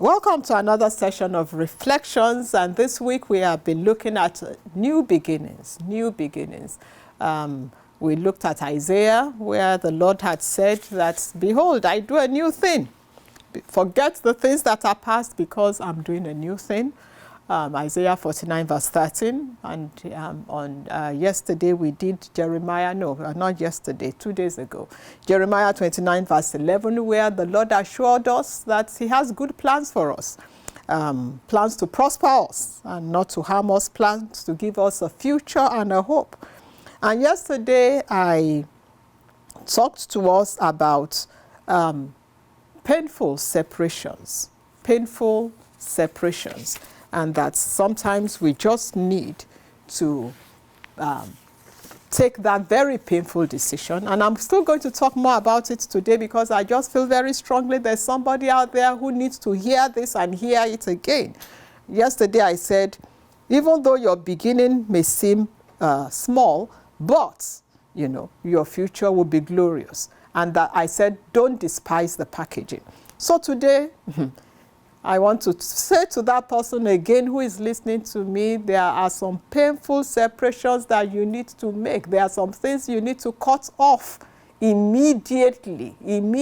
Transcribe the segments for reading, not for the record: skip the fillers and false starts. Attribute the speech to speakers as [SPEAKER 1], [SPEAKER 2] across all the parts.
[SPEAKER 1] Welcome to another session of Reflections, and this week we have been looking at new beginnings, we looked at Isaiah, where the Lord had said that, behold, I do a new thing. Forget the things that are past because I'm doing a new thing. Isaiah 49 verse 13, and yesterday we did Jeremiah, not yesterday, 2 days ago, Jeremiah 29 verse 11, where the Lord assured us that he has good plans for us, plans to prosper us and not to harm us, plans to give us a future and a hope. And yesterday I talked to us about painful separations, and that sometimes we just need to take that very painful decision. And I'm still going to talk more about it today because I just feel very strongly there's somebody out there who needs to hear this and hear it again. Yesterday I said, even though your beginning may seem small, but your future will be glorious. And that I said, don't despise the packaging. So today, I want to say to that person again who is listening to me, there are some painful separations that you need to make. There are some things you need to cut off immediately. I'm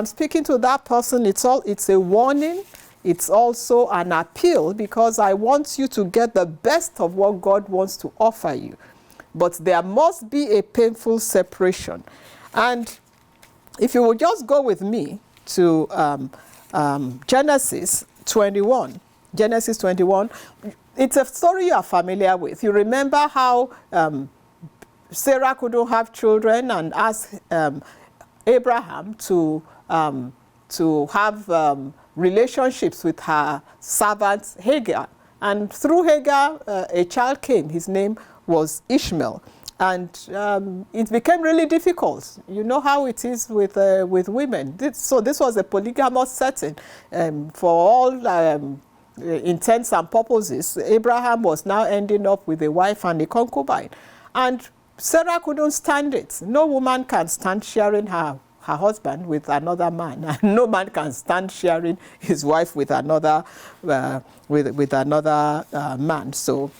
[SPEAKER 1] speaking to that person. It's a warning. It's also an appeal because I want you to get the best of what God wants to offer you. But there must be a painful separation. And if you will just go with me to Genesis 21. Genesis 21. It's a story you are familiar with. You remember how Sarah couldn't have children and asked Abraham to have relationships with her servant Hagar. And through Hagar, a child came. His name was Ishmael. And it became really difficult. You know how it is with women. So this was a polygamous setting. For all intents and purposes, Abraham was now ending up with a wife and a concubine. And Sarah couldn't stand it. No woman can stand sharing her husband with another man. And no man can stand sharing his wife with another man. So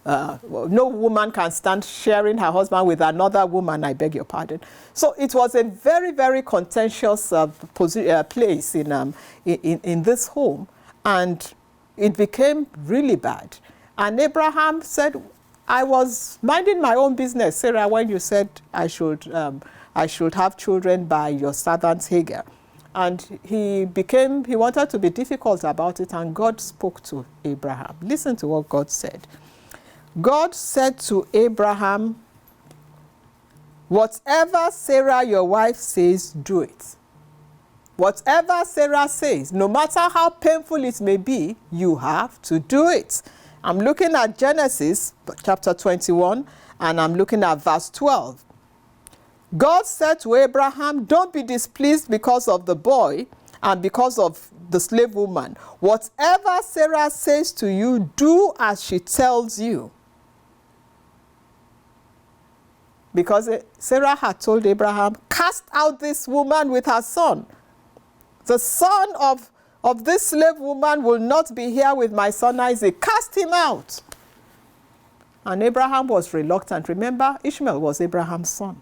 [SPEAKER 1] no woman can stand sharing her husband with another woman, I beg your pardon. So it was a very, very contentious place in this home, and it became really bad. And Abraham said, I was minding my own business, Sarah, when you said I should have children by your servant Hagar. And he wanted to be difficult about it, and God spoke to Abraham. Listen to what God said. God said to Abraham, whatever Sarah, your wife, says, do it. Whatever Sarah says, no matter how painful it may be, you have to do it. I'm looking at Genesis chapter 21, and I'm looking at verse 12. God said to Abraham, don't be displeased because of the boy and because of the slave woman. Whatever Sarah says to you, do as she tells you. Because Sarah had told Abraham, cast out this woman with her son. The son of this slave woman will not be here with my son Isaac. Cast him out. And Abraham was reluctant. Remember, Ishmael was Abraham's son.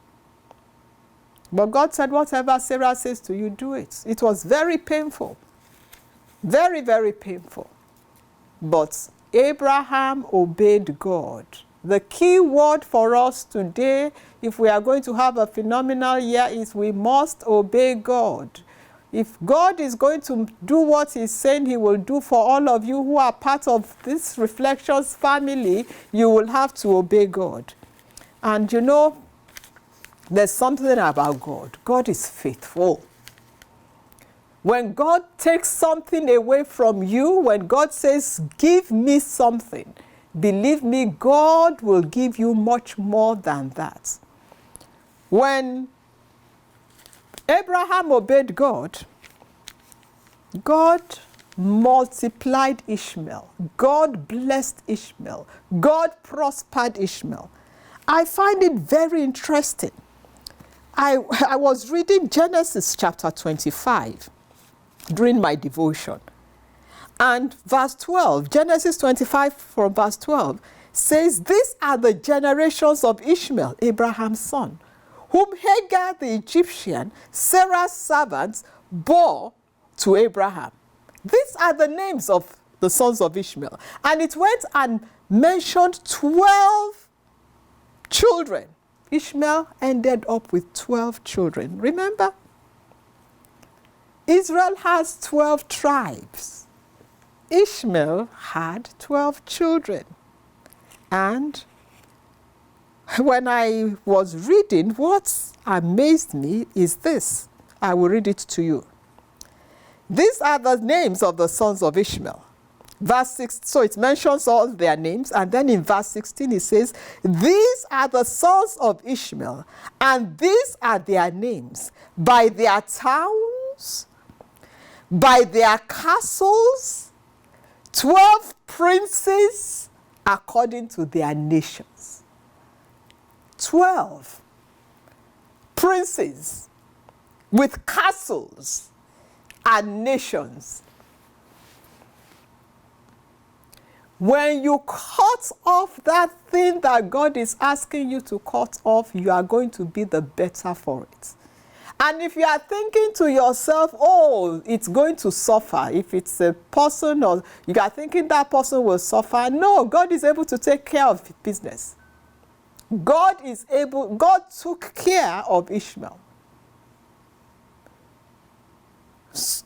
[SPEAKER 1] But God said, whatever Sarah says to you, do it. It was very painful. Very, very painful. But Abraham obeyed God. The key word for us today, if we are going to have a phenomenal year, is we must obey God. If God is going to do what he's saying he will do for all of you who are part of this Reflections family, you will have to obey God. And there's something about God. God is faithful. When God takes something away from you, when God says, give me something, believe me, God will give you much more than that. When Abraham obeyed God, God multiplied Ishmael. God blessed Ishmael. God prospered Ishmael. I find it very interesting. I was reading Genesis chapter 25. during my devotion. And verse 12, Genesis 25 from verse 12, says, these are the generations of Ishmael, Abraham's son, whom Hagar the Egyptian, Sarah's servant, bore to Abraham. These are the names of the sons of Ishmael. And it went and mentioned 12 children. Ishmael ended up with 12 children. Remember? Israel has 12 tribes. Ishmael had 12 children. And when I was reading, what amazed me is this. I will read it to you. These are the names of the sons of Ishmael. Verse 6, so it mentions all their names, and then in verse 16 it says, these are the sons of Ishmael, and these are their names, by their towns, by their castles, 12 princes according to their nations. 12 princes with castles and nations. When you cut off that thing that God is asking you to cut off, you are going to be the better for it. And if you are thinking to yourself, oh, it's going to suffer, if it's a person or you are thinking that person will suffer, no, God is able to take care of business. God took care of Ishmael.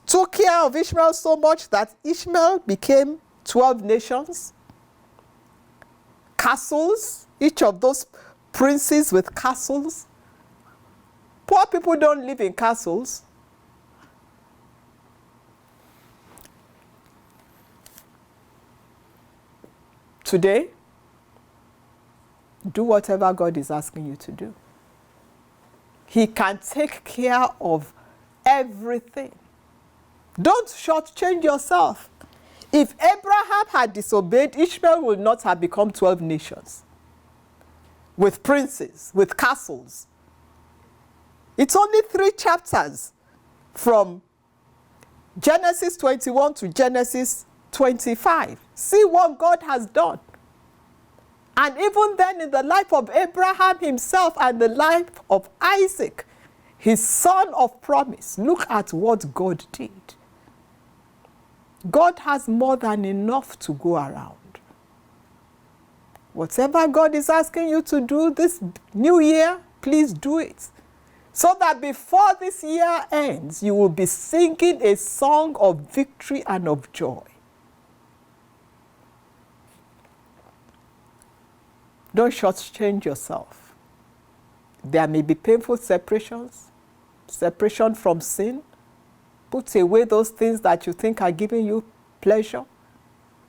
[SPEAKER 1] Took care of Ishmael so much that Ishmael became 12 nations, castles, each of those princes with castles. Poor people don't live in castles. Today, do whatever God is asking you to do. He can take care of everything. Don't shortchange yourself. If Abraham had disobeyed, Ishmael would not have become 12 nations with princes, with castles. It's only 3 chapters from Genesis 21 to Genesis 25. See what God has done. And even then, in the life of Abraham himself and the life of Isaac, his son of promise, look at what God did. God has more than enough to go around. Whatever God is asking you to do this new year, please do it. So that before this year ends, you will be singing a song of victory and of joy. Don't shortchange yourself. There may be painful separations, separation from sin. Put away those things that you think are giving you pleasure.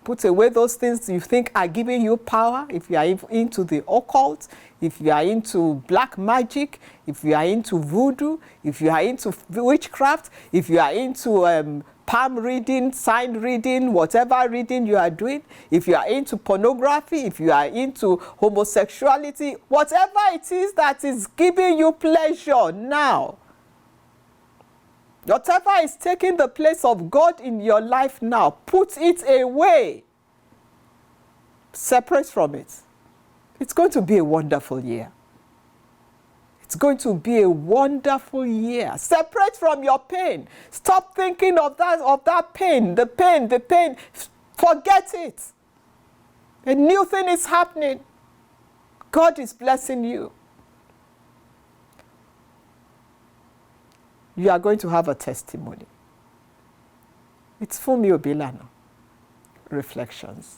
[SPEAKER 1] Put away those things you think are giving you power. If you are into the occult, if you are into black magic, if you are into voodoo, if you are into witchcraft, if you are into palm reading, sign reading, whatever reading you are doing, if you are into pornography, if you are into homosexuality, whatever it is that is giving you pleasure now, whatever is taking the place of God in your life now, put it away. Separate from it. It's going to be a wonderful year. It's going to be a wonderful year. Separate from your pain. Stop thinking of that pain, the pain. Forget it. A new thing is happening. God is blessing you. You are going to have a testimony. It's Funmi Obilano. Reflections.